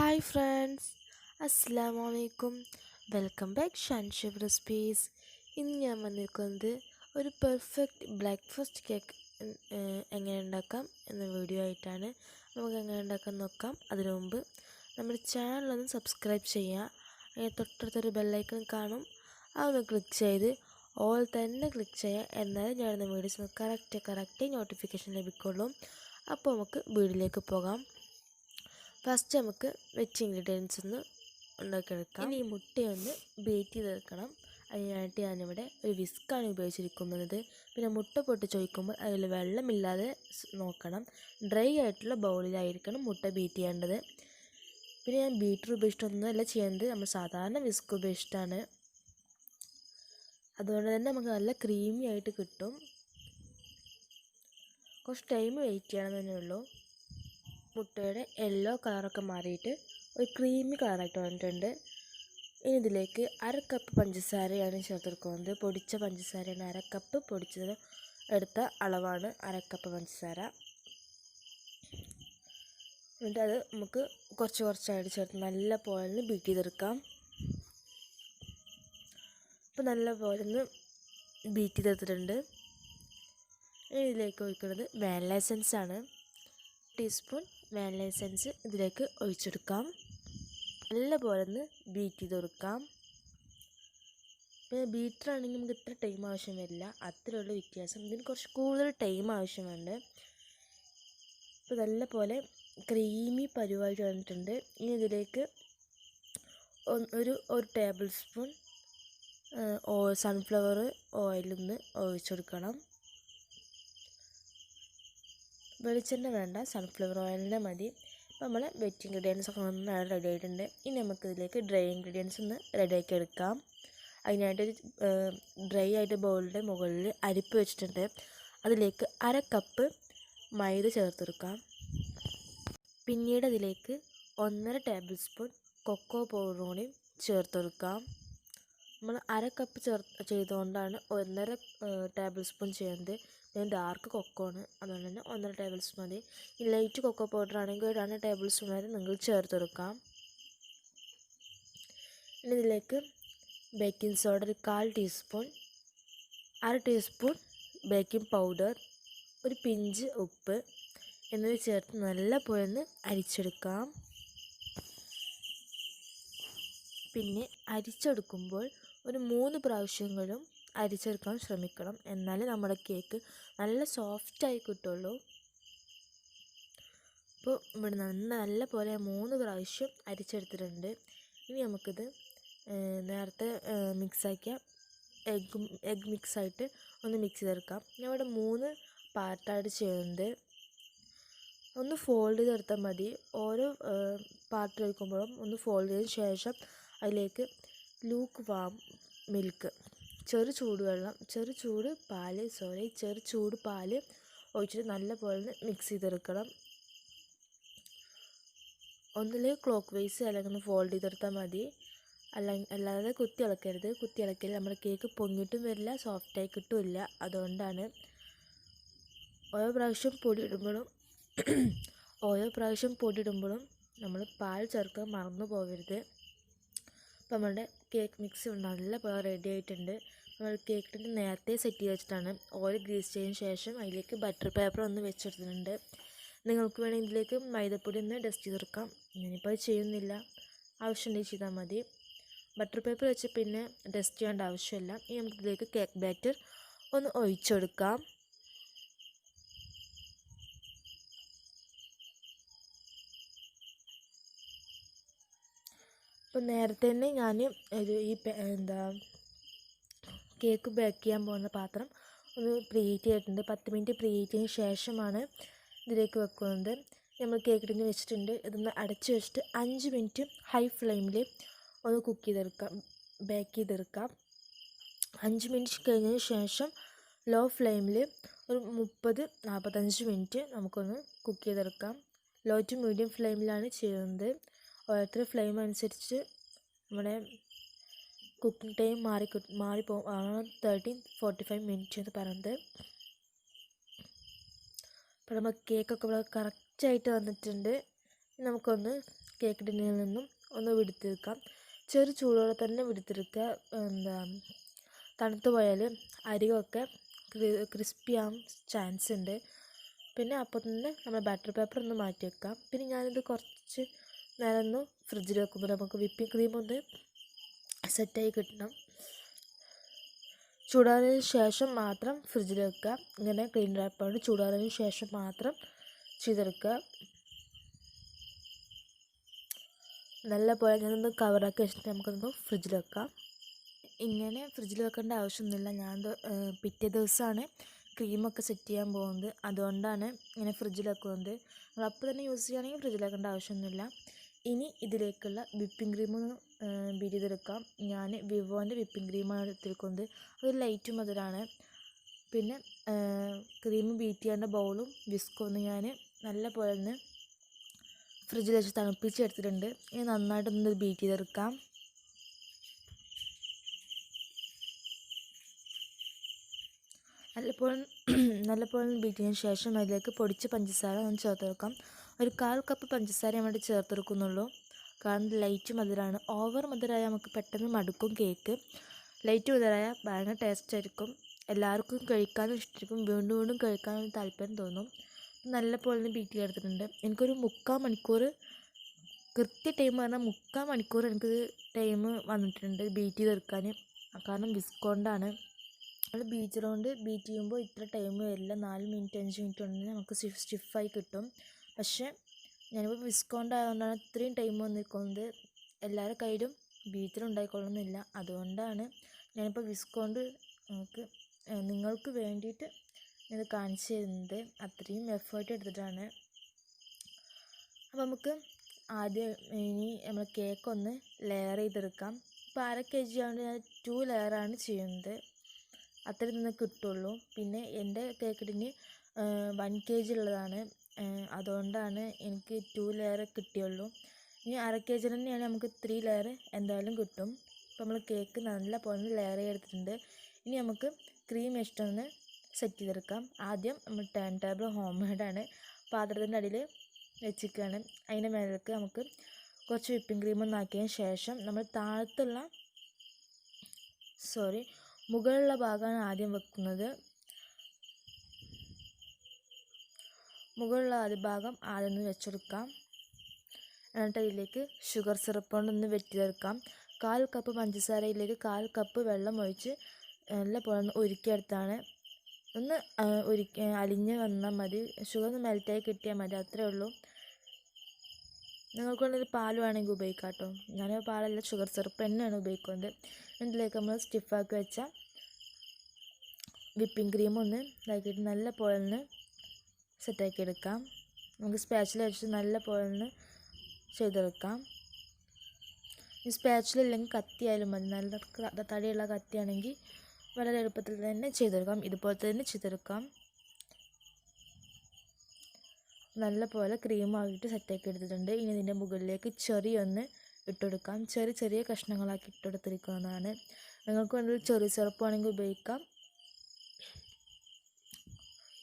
Hi friends, അസ്സലാമു അലൈക്കും. Welcome back ഷാൻഷബ് റെസിപ്പീസ്. ഇന്ന് ഞാൻ വന്നിരിക്കുന്നത് ഒരു പെർഫെക്റ്റ് ബ്രേക്ക്ഫാസ്റ്റ് കേക്ക് എങ്ങനെ ഉണ്ടാക്കാം എന്ന വീഡിയോ ആയിട്ടാണ്. നമുക്ക് എങ്ങനെ ഉണ്ടാക്കാൻ നോക്കാം. അതിനു മുമ്പ് നമ്മുടെ ചാനലൊന്ന് സബ്സ്ക്രൈബ് ചെയ്യുക. അതിന് തൊട്ടടുത്തൊരു ബെല്ലൈക്കൺ കാണും, അതൊന്ന് ക്ലിക്ക് ചെയ്ത് ഓൾ തന്നെ ക്ലിക്ക് ചെയ്യുക. എന്നാലും ഞാനിന്ന് വീഡിയോസ് കറക്റ്റ് നോട്ടിഫിക്കേഷൻ ലഭിക്കുള്ളൂ. അപ്പോൾ നമുക്ക് വീഡിയോയിലേക്ക് പോകാം. ഫസ്റ്റ് നമുക്ക് വെജ് ഇൻഗ്രീഡിയൻസ് ഒന്ന് ഉണ്ടാക്കിയെടുക്കാം. ഇനി ഈ മുട്ടയൊന്ന് ബീറ്റ് ചെയ്തെടുക്കണം. അതിനായിട്ട് ഞാനിവിടെ ഒരു വിസ്ക്കാണ് ഉപയോഗിച്ചിരിക്കുന്നത്. പിന്നെ മുട്ട പൊട്ടിച്ച് ഒഴിക്കുമ്പോൾ അതിൽ വെള്ളമില്ലാതെ നോക്കണം. ഡ്രൈ ആയിട്ടുള്ള ബൗളിലായിരിക്കണം മുട്ട ബീറ്റ് ചെയ്യേണ്ടത്. പിന്നെ ഞാൻ ബീറ്റർ ഉപയോഗിച്ചിട്ടൊന്നുമല്ല ചെയ്യുന്നത്, നമ്മൾ സാധാരണ വിസ്ക് ഉപയോഗിച്ചിട്ടാണ്. അതുകൊണ്ട് തന്നെ നമുക്ക് നല്ല ക്രീമി ആയിട്ട് കിട്ടും. കുറച്ച് ടൈം വെയിറ്റ് ചെയ്യണം തന്നെ ഉള്ളൂ. മുട്ടയുടെ യെല്ലോ കളറൊക്കെ മാറിയിട്ട് ഒരു ക്രീമി കളറായിട്ട് വന്നിട്ടുണ്ട്. ഇനി ഇതിലേക്ക് 1/2 കപ്പ് പഞ്ചസാരയാണ് ചേർത്തെടുക്കുന്നത്. പൊടിച്ച പഞ്ചസാരയാണ്. 1/2 കപ്പ് പൊടിച്ചത് എടുത്ത അളവാണ് 1/2 കപ്പ് പഞ്ചസാര. എന്നിട്ട് അത് നമുക്ക് കുറച്ചായിട്ട് ചേർത്ത് നല്ല പോലെ ബീറ്റ് ചെയ്തെടുക്കാം. അപ്പോൾ നല്ല പോലെ ഒന്ന് ബീറ്റ് ചെയ്തെടുത്തിട്ടുണ്ട്. ഇനി ഇതിലേക്ക് ഒഴിക്കുന്നത് വാനില എസൻസ് ആണ്. ടീസ്പൂൺ വാനില എസൻസ് ഇതിലേക്ക് ഒഴിച്ചെടുക്കാം. നല്ല പോലെ ഒന്ന് ബീറ്റ് ചെയ്ത് കൊടുക്കാം. പിന്നെ ബീറ്ററാണെങ്കിൽ നമുക്ക് ഇത്ര ടൈം ആവശ്യം വരില്ല, അത്രയുള്ള വ്യത്യാസം. ഇതിന് കുറച്ച് കൂടുതൽ ടൈം ആവശ്യമുണ്ട്. ഇപ്പോൾ നല്ല പോലെ ക്രീമി പരുവായിട്ട് വന്നിട്ടുണ്ട്. ഇനി ഇതിലേക്ക് ഒരു ടേബിൾ സ്പൂൺ സൺഫ്ലവർ ഓയിലൊന്ന് ഒഴിച്ചെടുക്കണം. വെളിച്ചെണ്ണ വേണ്ട, സൺഫ്ലവർ ഓയിലിൻ്റെ മതി. അപ്പോൾ നമ്മൾ വെറ്റ് ഇൻഗ്രീഡിയൻസ് ഒക്കെ നന്നായി റെഡി ആയിട്ടുണ്ട്. ഇനി നമുക്കിതിലേക്ക് ഡ്രൈ ഇൻഗ്രീഡിയൻസ് ഒന്ന് റെഡിയാക്കി എടുക്കാം. അതിനായിട്ടൊരു ഡ്രൈ ആയിട്ട് ബൗളിൻ്റെ മുകളിൽ അരിപ്പ് വെച്ചിട്ടുണ്ട്. അതിലേക്ക് 1/2 കപ്പ് മൈദ ചേർത്തെടുക്കാം. പിന്നീട് അതിലേക്ക് 1.5 ടേബിൾ സ്പൂൺ കൊക്കോ പൗഡർ കൂടി ചേർത്തെടുക്കാം. നമ്മൾ 1/2 കപ്പ് ചെയ്തുകൊണ്ടാണ് 1.5 ടേബിൾ സ്പൂൺ ചെയ്യുന്നത്. ഞാൻ ഡാർക്ക് കൊക്കോ ആണ്, അതുകൊണ്ട് തന്നെ 1.5 ടേബിൾ സ്പൂൺ മതി. ഈ ലൈറ്റ് കൊക്കോ പൗഡർ ആണെങ്കിൽ 2 ടേബിൾ സ്പൂൺ വരെ നിങ്ങൾ ചേർത്തെടുക്കാം. ഇനി ഇതിലേക്ക് ബേക്കിംഗ് സോഡ ഒരു 1/4 ടീസ്പൂൺ, 1/2 ടീസ്പൂൺ ബേക്കിംഗ് പൗഡർ, ഒരു പിഞ്ച് ഉപ്പ് എന്നിവ ചേർത്ത് നല്ല പോലെ ഒന്ന് അരിച്ചെടുക്കാം. പിന്നെ അരിച്ചെടുക്കുമ്പോൾ ഒരു 3 പ്രാവശ്യങ്ങളും അരിച്ചെടുക്കാൻ ശ്രമിക്കണം. എന്നാലേ നമ്മുടെ കേക്ക് നല്ല സോഫ്റ്റായി കിട്ടുള്ളൂ. അപ്പോൾ ഇവിടെ നല്ല പോലെ 3 പ്രാവശ്യം അരിച്ചെടുത്തിട്ടുണ്ട്. ഇനി നമുക്കിത് നേരത്തെ മിക്സാക്കിയ എഗ് മിക്സായിട്ട് ഒന്ന് മിക്സ് ചെയ്തെടുക്കാം. ഞാൻ ഇവിടെ 3 പാർട്ടായിട്ട് ചെയ്യുന്നത്. ഒന്ന് ഫോൾഡ് ചെയ്തെടുത്താൽ മതി. ഓരോ പാർട്ട് വയ്ക്കുമ്പോഴും ഒന്ന് ഫോൾഡ് ചെയ്തതിന് ശേഷം അതിലേക്ക് ലൂക്ക് വാം മിൽക്ക്, ചെറു ചൂട് പാല് ഒഴിച്ചിട്ട് നല്ല പോലെ മിക്സ് ചെയ്തെടുക്കണം. ഒന്നിൽ ക്ലോക്ക് വൈസ് അല്ലെങ്കിൽ ഒന്ന് ഫോൾഡ് ചെയ്തെടുത്താൽ മതി. അല്ലാതെ കുത്തി ഇളക്കൽ നമ്മുടെ കേക്ക് പൊങ്ങിയിട്ടും വരില്ല, സോഫ്റ്റായി കിട്ടുമില്ല. അതുകൊണ്ടാണ് ഓരോ പ്രാവശ്യം പൊടി ഇടുമ്പോഴും നമ്മൾ പാൽ ചേർക്കാൻ മറന്നു പോകരുത്. അപ്പോൾ നമ്മളുടെ കേക്ക് മിക്സ് നല്ല പോലെ റെഡി ആയിട്ടുണ്ട്. നമ്മൾ കേക്കിന് നേരത്തെ സെറ്റ് ചെയ്ത് വെച്ചിട്ടാണ്. ഓയിൽ ഗ്രീസ് ചെയ്തതിന് ശേഷം അതിലേക്ക് ബട്ടർ പേപ്പർ ഒന്ന് വെച്ചെടുത്തിട്ടുണ്ട്. നിങ്ങൾക്ക് വേണമെങ്കിൽ ഇതിലേക്ക് മൈദപ്പൊടി ഒന്ന് ഡസ്റ്റ് ചെയ്തെടുക്കാം. ഞാനിപ്പോൾ അത് ചെയ്യുന്നില്ല, ആവശ്യമുണ്ടെങ്കിൽ ചെയ്താൽ മതി. ബട്ടർ പേപ്പർ വെച്ച് പിന്നെ ഡസ്റ്റ് ചെയ്യേണ്ട ആവശ്യമില്ല. ഇനി നമുക്കിതിലേക്ക് കേക്ക് ബാറ്റർ ഒന്ന് ഒഴിച്ചെടുക്കാം. അപ്പോൾ നേരത്തെ തന്നെ ഞാൻ കേക്ക് ബേക്ക് ചെയ്യാൻ പോകുന്ന പാത്രം ഒന്ന് പ്രീഹീറ്റ് ചെയ്തിട്ടുണ്ട്. 10 മിനിറ്റ് പ്രീഹീറ്റ് ചെയ്തതിന് ശേഷമാണ് ഇതിലേക്ക് വെക്കുന്നത്. നമ്മൾ കേക്ക് ടിന്ന് വെച്ചിട്ടുണ്ട്. ഇതൊന്ന് അടച്ച് വെച്ചിട്ട് 5 മിനിറ്റ് ഹൈ ഫ്ലെയിമിൽ ഒന്ന് ബേക്ക് ചെയ്തെടുക്കാം. 5 മിനിറ്റ് കഴിഞ്ഞതിന് ശേഷം ലോ ഫ്ലെയിമിൽ ഒരു 30-45 മിനിറ്റ് നമുക്കൊന്ന് കുക്ക് ചെയ്തെടുക്കാം. ലോ ടു മീഡിയം ഫ്ലെയിമിലാണ് ചെയ്യുന്നത്. ഓരോരുത്തർ ഫ്ലെയിം അനുസരിച്ച് നമ്മുടെ കുക്കിംഗ് ടൈം മാറിപ്പോകും. 30-45 മിനിറ്റ് എന്ന് പറയുന്നത്. അപ്പോൾ നമ്മൾ കേക്കൊക്കെ ഇവിടെ കറക്റ്റായിട്ട് വന്നിട്ടുണ്ട്. നമുക്കൊന്ന് കേക്ക് ടിന്നിൽ നിന്നും ഒന്ന് വിടുത്തെടുക്കാം. ചെറു ചൂടോടെ തന്നെ വിടുത്തെടുക്കുക. തണുത്തു പോയാൽ അരികൊക്കെ ക്രിസ്പി ആവാൻ ചാൻസ് ഉണ്ട്. പിന്നെ അപ്പോൾ തന്നെ നമ്മൾ ബാറ്റർ പേപ്പർ ഒന്ന് മാറ്റി വെക്കാം. പിന്നെ ഞാനിത് കുറച്ച് നേരം ഒന്ന് ഫ്രിഡ്ജിൽ വെക്കുമ്പോൾ നമുക്ക് വിപ്പിംഗ് ക്രീം ഒന്ന് സെറ്റായി കിട്ടണം. ചൂടാറിയതിന് ശേഷം മാത്രം ഫ്രിഡ്ജിൽ വെക്കുക. ഇങ്ങനെ ക്ലീൻ റാപ്പോണ്ട് ചൂടാറിയതിന് ശേഷം മാത്രം ചെയ്തെടുക്കുക. നല്ല പോലെ ഞാനൊന്ന് കവറാക്കി വെച്ചിട്ട് നമുക്കൊന്ന് ഫ്രിഡ്ജിൽ വെക്കാം. ഇങ്ങനെ ഫ്രിഡ്ജിൽ വെക്കേണ്ട ആവശ്യമൊന്നുമില്ല. ഞാൻ പിറ്റേ ദിവസമാണ് ക്രീമൊക്കെ സെറ്റ് ചെയ്യാൻ പോകുന്നത്. അതുകൊണ്ടാണ് ഇങ്ങനെ ഫ്രിഡ്ജിൽ വെക്കുന്നത്. നമ്മൾ അപ്പോൾ തന്നെ യൂസ് ചെയ്യുകയാണെങ്കിൽ ഫ്രിഡ്ജിൽ വെക്കേണ്ട ആവശ്യമൊന്നുമില്ല. ഇനി ഇതിലേക്കുള്ള വിപ്പിംഗ് ക്രീം ബീറ്റ് ചെയ്തെടുക്കാം. ഞാൻ വിവോൻ്റെ വിപ്പിംഗ് ക്രീമാണ് എടുത്തിരിക്കുന്നത്. അതൊരു ലൈറ്റ് മധുരമാണ്. പിന്നെ ക്രീം ബീറ്റ് ചെയ്യേണ്ട ബൗളും വിസ്കും ഒന്ന് ഞാൻ നല്ല പോലെ ഒന്ന് ഫ്രിഡ്ജിൽ വെച്ച് തണുപ്പിച്ചെടുത്തിട്ടുണ്ട്. ഇനി നന്നായിട്ടൊന്ന് ബീറ്റ് ചെയ്തെടുക്കാം. നല്ലപോലെ ബീറ്റ് ചെയ്തതിന് ശേഷം അതിലേക്ക് പൊടിച്ച പഞ്ചസാര ഒന്ന് ചേർത്ത് വെക്കാം. ഒരു 1/4 കപ്പ് പഞ്ചസാര വേണ്ടി ചേർത്തെടുക്കുന്നുള്ളൂ. കാരണം ലൈറ്റ് മധുരമാണ്. ഓവർ മധുരമായ നമുക്ക് പെട്ടെന്ന് മടുക്കും കേക്ക്. ലൈറ്റ് മധുരമായ ഭയങ്കര ടേസ്റ്റ് ആയിരിക്കും. എല്ലാവർക്കും കഴിക്കാനും ഇഷ്ടമായിരിക്കും. വീണ്ടും വീണ്ടും കഴിക്കാനും താല്പര്യം തോന്നും. നല്ല പോലെ ബീറ്റ് ചെയ്തെടുത്തിട്ടുണ്ട്. എനിക്കൊരു 3/4 മണിക്കൂർ കൃത്യ ടൈം പറഞ്ഞാൽ 3/4 മണിക്കൂർ എനിക്ക് ടൈം വന്നിട്ടുണ്ട് ബീറ്റ് ചെയ്തെടുക്കാൻ. കാരണം വിസ്കോണ്ടാണ്. നമ്മൾ ബീറ്റർ കൊണ്ട് ബീറ്റ് ചെയ്യുമ്പോൾ ഇത്ര ടൈം വരില്ല. 4 മിനിറ്റ് 5 മിനിറ്റ് ഉണ്ടെങ്കിൽ നമുക്ക് സ്റ്റിഫായി കിട്ടും. പക്ഷേ ഞാനിപ്പോൾ വിസ്കോണ്ടായതുകൊണ്ടാണ് ഇത്രയും ടൈം വന്നിരിക്കുന്നത്. എല്ലാവരുടെ കയ്യിലും ബീറ്റർ ഉണ്ടായിക്കൊള്ളുന്നില്ല. അതുകൊണ്ടാണ് ഞാനിപ്പോൾ വിസ്കോണ്ട് നിങ്ങൾക്ക് വേണ്ടിയിട്ട് ഇത് കാണിച്ചു തരുന്നത്. അത്രയും എഫേർട്ട് എടുത്തിട്ടാണ്. അപ്പോൾ നമുക്ക് ആദ്യം ഇനി നമ്മൾ കേക്കൊന്ന് ലെയർ ചെയ്തെടുക്കാം. ഇപ്പോൾ 1/2 kg ആയതുകൊണ്ട് ഞാൻ 2 ലെയറാണ് ചെയ്യുന്നത്. അത്രയും നിന്ന് കിട്ടുള്ളൂ. പിന്നെ എൻ്റെ കേക്കിന് 1 kg ഉള്ളതാണ്. അതുകൊണ്ടാണ് എനിക്ക് 2 ലെയർ കിട്ടിയുള്ളൂ. ഇനി 1/2 kg തന്നെയാണ് നമുക്ക് 3 ലെയർ എന്തായാലും കിട്ടും. അപ്പോൾ നമ്മൾ കേക്ക് നല്ല പോലെ ലെയർ ചെയ്തെടുത്തിട്ടുണ്ട്. ഇനി നമുക്ക് ക്രീം ഇഷ്ടമൊന്ന് സെറ്റ് ചെയ്തെടുക്കാം. ആദ്യം നമ്മൾ ടേൺ ടേബിൾ ഹോം മെയ്ഡാണ്. പാത്രത്തിൻ്റെ അടിയിൽ വെച്ചിരിക്കുകയാണ്. അതിൻ്റെ മേലേക്ക് നമുക്ക് കുറച്ച് വിപ്പിംഗ് ക്രീം ഒന്ന് ആക്കിയതിന് ശേഷം നമ്മൾ മുകളിലുള്ള ഭാഗമാണ് ആദ്യം വെക്കുന്നത്. മുകളിലുള്ള ഭാഗം ആദ്യം ഒന്ന് വെച്ചെടുക്കാം. എന്നിട്ട് അതിലേക്ക് ഷുഗർ സിറപ്പ് കൊണ്ടൊന്ന് വെറ്റിയെടുക്കാം. 1/4 കപ്പ് പഞ്ചസാരയിലേക്ക് 1/4 കപ്പ് വെള്ളം ഒഴിച്ച് നല്ല പോലെ ഒന്ന് ഉരുക്കിയെടുത്താണ്. ഒന്ന് അലിഞ്ഞ് വന്നാൽ മതി. ഷുഗർ ഒന്ന് മെൽറ്റായി കിട്ടിയാൽ മതി. അത്രയേ ഉള്ളൂ. നിങ്ങൾക്ക് വേണമെങ്കിൽ പാൽ വേണമെങ്കിൽ ഉപയോഗിക്കാം കേട്ടോ. ഞാൻ പാലല്ല ഷുഗർ സിറപ്പ് തന്നെയാണ് ഉപയോഗിക്കുന്നത്. ഇതിലേക്ക് നമ്മൾ സ്റ്റിഫാക്കി വെച്ച വിപ്പിംഗ് ക്രീം ഒന്ന് ഇതാക്കിയിട്ട് നല്ല പോലെ ഒന്ന് സെറ്റാക്കി എടുക്കാം. നമുക്ക് സ്പാച്ചില വെച്ച് നല്ല പോലെ ഒന്ന് ചെയ്തെടുക്കാം. ഈ സ്പാച്ചില ഇല്ലെങ്കിൽ കത്തിയായാലും മതി. നല്ല തടിയുള്ള കത്തിയാണെങ്കിൽ വളരെ എളുപ്പത്തിൽ തന്നെ ചെയ്തെടുക്കാം. ഇതുപോലെ തന്നെ ചെയ്തെടുക്കാം. നല്ല പോലെ ക്രീം ആക്കിയിട്ട് സെറ്റാക്കി എടുത്തിട്ടുണ്ട്. ഇനി ഇതിൻ്റെ മുകളിലേക്ക് ചെറി ഒന്ന് ഇട്ടെടുക്കാം. ചെറിയ കഷ്ണങ്ങളാക്കി ഇട്ടെടുത്തിരിക്കുന്നതാണ്. നിങ്ങൾക്ക് വേണ്ടി ചെറി സിറപ്പ് ആണെങ്കിൽ ഉപയോഗിക്കാം.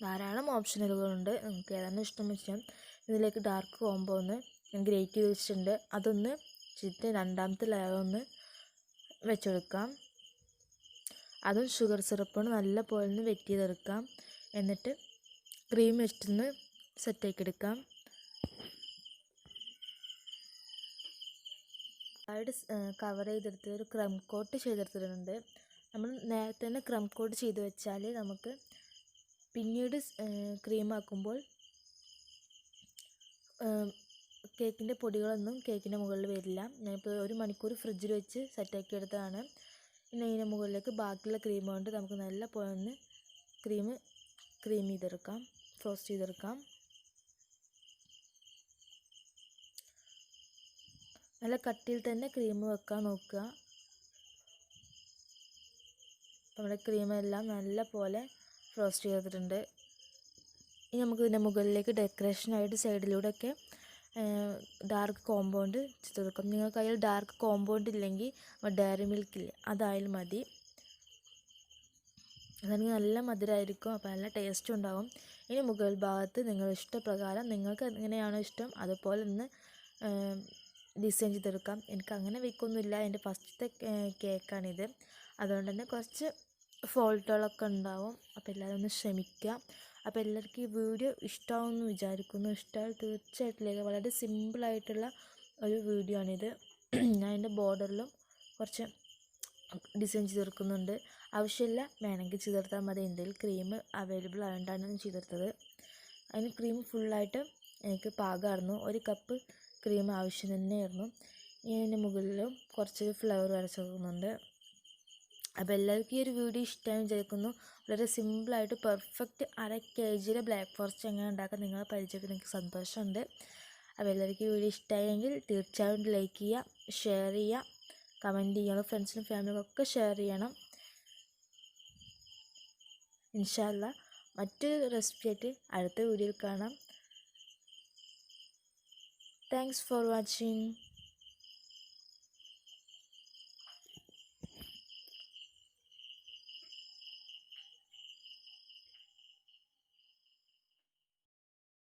ധാരാളം ഓപ്ഷനുകളുണ്ട്. നിങ്ങൾക്ക് ഏതാണ് ഇഷ്ടം വെച്ചാൽ ഇതിലേക്ക് ഡാർക്ക് കോംബോ ഒന്ന് ഞാൻ ഗ്രേറ്റ് ചെയ്ത് വെച്ചിട്ടുണ്ട്. അതൊന്ന് ചെയ്തിട്ട് രണ്ടാമത്തെ ലെയർ ഒന്ന് വെച്ചെടുക്കാം. അതും ഷുഗർ സിറപ്പോണ്ട് നല്ല പോലെ ഒന്ന് വെറ്റ് ചെയ്തെടുക്കാം. എന്നിട്ട് ക്രീം വെച്ചിട്ടൊന്ന് സെറ്റാക്കി എടുക്കാം. സൈഡ് കവർ ചെയ്തെടുത്ത് ഒരു ക്രം കോട്ട് ചെയ്തെടുത്തിട്ടുണ്ട്. നമ്മൾ നേരത്തെ തന്നെ ക്രം കോട്ട് ചെയ്ത് വെച്ചാൽ നമുക്ക് പിന്നീട് ക്രീം ആക്കുമ്പോൾ കേക്കിൻ്റെ പൊടികളൊന്നും കേക്കിൻ്റെ മുകളിൽ വരില്ല. ഞാനിപ്പോൾ 1 മണിക്കൂർ ഫ്രിഡ്ജിൽ വെച്ച് സെറ്റാക്കി എടുത്തതാണ്. പിന്നെ അതിൻ്റെ മുകളിലേക്ക് ബാക്കിയുള്ള ക്രീം കൊണ്ട് നമുക്ക് നല്ല പോലെ ഒന്ന് ക്രീം ചെയ്തെടുക്കാം, ഫ്രോസ്റ്റ് ചെയ്തെടുക്കാം. നല്ല കട്ടിയിൽ തന്നെ ക്രീം വെക്കാൻ നോക്കുക. നമ്മുടെ ക്രീമെല്ലാം നല്ല പോലെ ഫ്രോസ്റ്റ് ചെയ്തിട്ടുണ്ട്. ഇനി നമുക്ക് ഇതിൻ്റെ മുകളിലേക്ക് ഡെക്കറേഷനായിട്ട് സൈഡിലൂടെയൊക്കെ ഡാർക്ക് കോമ്പൗണ്ട് ചെയ്തെടുക്കാം. നിങ്ങൾക്ക് അതിൽ ഡാർക്ക് കോമ്പൗണ്ട് ഇല്ലെങ്കിൽ ഡയറി മിൽക്കില്ലേ അതായാലും മതി. അതാണെങ്കിൽ നല്ല മധുരമായിരിക്കും. അപ്പോൾ നല്ല ടേസ്റ്റും ഉണ്ടാകും. ഇനി മുകൾ ഭാഗത്ത് നിങ്ങളുടെ ഇഷ്ടപ്രകാരം നിങ്ങൾക്ക് എങ്ങനെയാണോ ഇഷ്ടം അതുപോലെ ഒന്ന് ഡിസൈൻ ചെയ്തെടുക്കാം. എനിക്ക് അങ്ങനെ വെക്കൊന്നുമില്ല, എൻ്റെ ഫസ്റ്റത്തെ കേക്കാണിത്. അതുകൊണ്ട് തന്നെ കുറച്ച് ഫോൾട്ടുകളൊക്കെ ഉണ്ടാവും. അപ്പോൾ എല്ലാവരും ഒന്ന് ക്ഷമിക്കുക. അപ്പോൾ എല്ലാവർക്കും ഈ വീഡിയോ ഇഷ്ടമാവുമെന്ന് വിചാരിക്കുന്നു. ഇഷ്ടമായാൽ തീർച്ചയായിട്ടും വളരെ സിമ്പിളായിട്ടുള്ള ഒരു വീഡിയോ ആണിത്. ഞാൻ എൻ്റെ ബോർഡറിലും കുറച്ച് ഡിസൈൻ ചെയ്തെടുക്കുന്നുണ്ട്. ആവശ്യമില്ല, വേണമെങ്കിൽ ചെയ്തെടുത്താൽ മതി. എന്തെങ്കിലും ക്രീം അവൈലബിൾ ആയതുകൊണ്ടാണ് ഞാൻ ചെയ്തെടുത്തത്. അതിന് ക്രീം ഫുള്ളായിട്ട് എനിക്ക് പാകമായിരുന്നു. 1 കപ്പ് ക്രീം ആവശ്യം തന്നെയായിരുന്നു. ഇതിൻ്റെ മുകളിലും കുറച്ച് ഫ്ലവർ വരച്ച് കൊടുക്കുന്നുണ്ട്. അപ്പോൾ എല്ലാവർക്കും ഈ ഒരു വീഡിയോ ഇഷ്ടമായി വിചാരിക്കുന്നു. വളരെ സിമ്പിളായിട്ട് പെർഫെക്റ്റ് 1/2 kg ബ്ലാക്ക് ഫോറസ്റ്റ് എങ്ങനെ ഉണ്ടാക്കാൻ നിങ്ങളെ പരിചയത്തിൽ എനിക്ക് സന്തോഷമുണ്ട്. അപ്പോൾ എല്ലാവർക്കും ഈ വീഡിയോ ഇഷ്ടമായെങ്കിൽ തീർച്ചയായും ലൈക്ക് ചെയ്യുക, ഷെയർ ചെയ്യുക, കമൻറ്റ് ചെയ്യണം. ഫ്രണ്ട്സിനും ഫാമിലിക്കൊക്കെ ഷെയർ ചെയ്യണം. ഇൻഷാ അല്ലാ മറ്റൊരു റെസിപ്പി ആയിട്ട് അടുത്ത വീഡിയോയിൽ കാണാം. Thanks for watching.